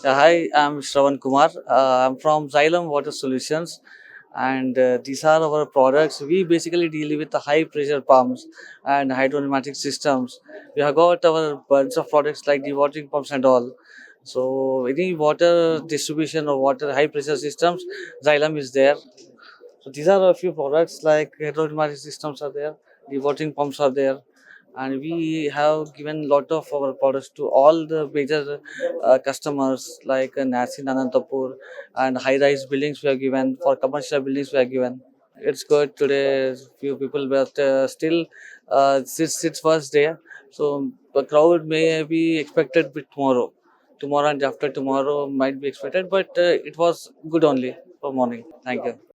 Hi, I'm Shravan Kumar. I'm from Xylem Water Solutions, and these are our products. We basically deal with the high pressure pumps and hydropneumatic systems. We have got our bunch of products like the watering pumps and all. So, any water distribution or water high pressure systems, Xylem is there. So, these are a few products like hydropneumatic systems are there, the watering pumps are there, and we have given lot of our products to all the major customers like Nasin Anantapur and high-rise buildings we have given for commercial buildings we have given. It's good today. Few people, but still, it's first day, so the crowd may be expected with tomorrow. Tomorrow and after tomorrow might be expected, but it was good only for morning. Thank you.